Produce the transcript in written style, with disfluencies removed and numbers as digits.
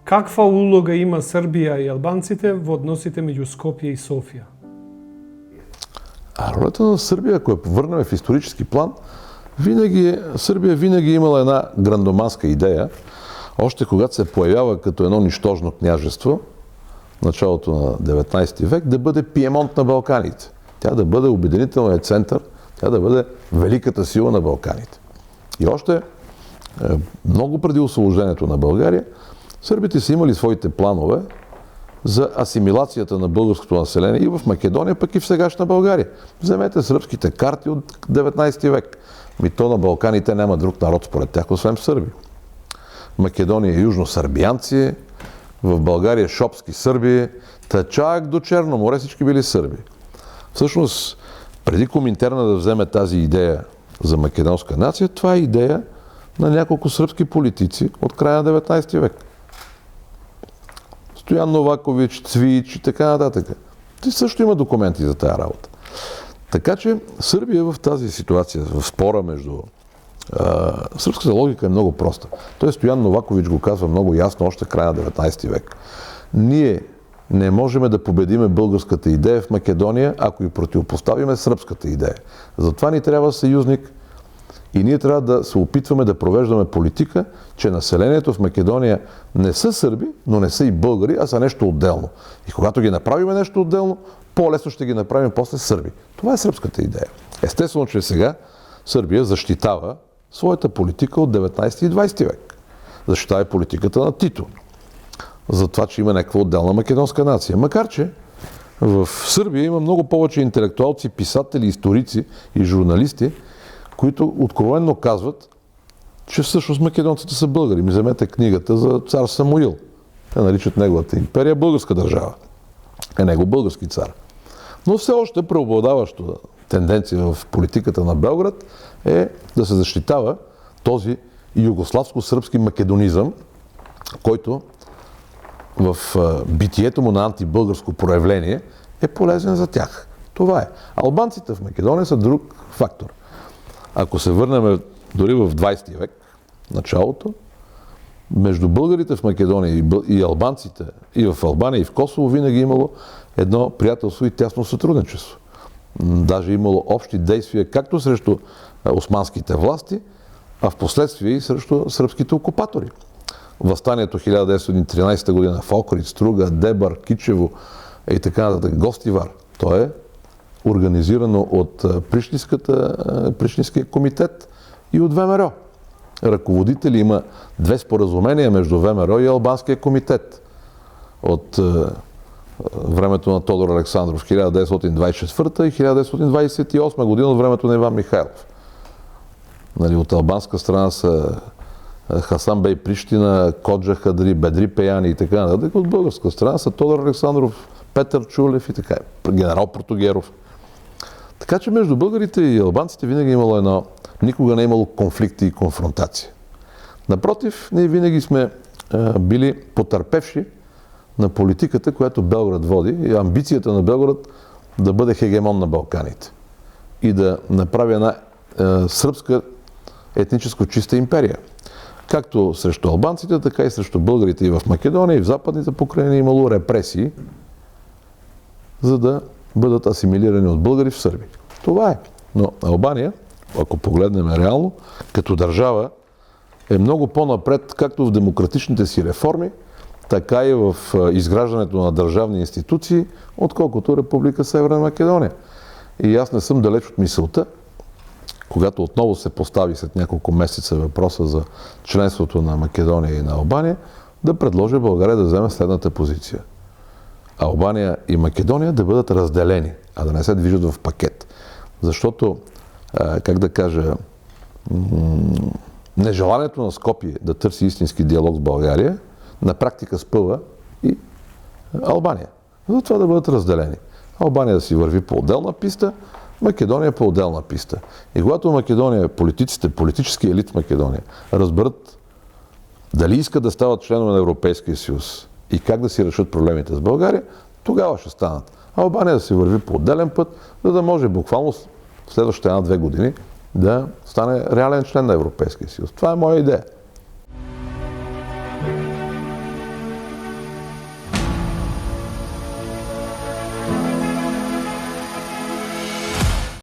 Каква улога има Србија и албанците во односите меѓу Скопје и Софија? Ролята на Сърбия, ако я повърнем в исторически план, Сърбия винаги имала една грандоманска идея, още когато се появява като едно нищожно княжество, в началото на 19 век, да бъде Пиемонт на Балканите. Тя да бъде обединителният център, тя да бъде великата сила на Балканите. И още много преди освобождението на България, сърбите са имали своите планове за асимилацията на българското население и в Македония, пък и в сегашна България. Вземете сръбските карти от 19 век. То на Балканите няма друг народ според тях, освен сърби. Македония е южно-сърбиянци, в България шопски сърби, чак до Черно море всички били сърби. Всъщност, преди Коминтерна да вземе тази идея за македонска нация, това е идея на няколко сръбски политици от края на 19 век. Стоян Новакович, Цвич и така нататък. Ти също има документи за тая работа. Така че Сърбия в тази ситуация, в спора между... сръбската логика е много проста. Той Стоян Новакович го казва много ясно още в края на 19 век. Ние не можем да победиме българската идея в Македония, ако и противопоставиме сръбската идея. Затова ни трябва съюзник и ние трябва да се опитваме да провеждаме политика, че населението в Македония не са сърби, но не са и българи, а са нещо отделно. И когато ги направим нещо отделно, по-лесно ще ги направим после сърби. Това е сръбската идея. Естествено, че сега Сърбия защитава своята политика от 19 и 20 век. Защитава и политиката на Тито. За това, че има някаква отделна македонска нация. Макар че в Сърбия има много повече интелектуалци, писатели, историци и журналисти, които откровенно казват, че всъщност македонците са българи. Вземете книгата за цар Самуил. Те наричат неговата империя българска държава, а него български цар. Но все още преобладаваща тенденция в политиката на Белград е да се защитава този югославско-сръбски македонизъм, който в битието му на антибългарско проявление е полезен за тях. Това е. Албанците в Македония са друг фактор. Ако се върнем дори в 20 век, началото, между българите в Македония и албанците, и в Албания, и в Косово, винаги имало едно приятелство и тясно сътрудничество. Даже имало общи действия както срещу османските власти, а в последствие и срещу сръбските окупатори. Въстанието 1913 година в Охрид, Струга, Дебър, Кичево и така нататък, Гостивар, то е организирано от Пришнинския комитет и от ВМРО. Ръководители има две споразумения между ВМРО и Албанския комитет. От времето на Тодор Александров 1924 и 1928 година от времето на Иван Михайлов. От албанска страна са Хасан Бей Прищина, Коджа Хадри, Бедри Пеяни и така нататък. От българска страна са Тодор Александров, Петър Чулев и така, генерал Протогеров. Така че между българите и албанците винаги имало едно, никога не е имало конфликти и конфронтация. Напротив, ние винаги сме били потърпевши на политиката, която Белград води и амбицията на Белград да бъде хегемон на Балканите и да направи една сръбска етническо чиста империя. Както срещу албанците, така и срещу българите и в Македония, и в западните покрайнини имало репресии, за да бъдат асимилирани от българи в Сърбия. Това е. Но Албания, ако погледнем реално, като държава е много по-напред, както в демократичните си реформи, така и в изграждането на държавни институции, отколкото Република Северна Македония. И аз не съм далеч от мисълта, когато отново се постави след няколко месеца въпроса за членството на Македония и на Албания, да предложи България да вземе следната позиция. Албания и Македония да бъдат разделени, а да не се движат в пакет. Защото, как да кажа, нежеланието на Скопие да търси истински диалог с България на практика спъва и Албания. Затова да бъдат разделени. Албания да си върви по отделна писта, Македония по отделна писта. И когато Македония, политиците, политически елит в Македония разберат дали искат да стават членове на Европейския съюз и как да си решат проблемите с България, тогава ще станат. Албания да си върви по отделен път, за да може буквално в следващите 1-2 години да стане реален член на Европейския съюз. Това е моя идея.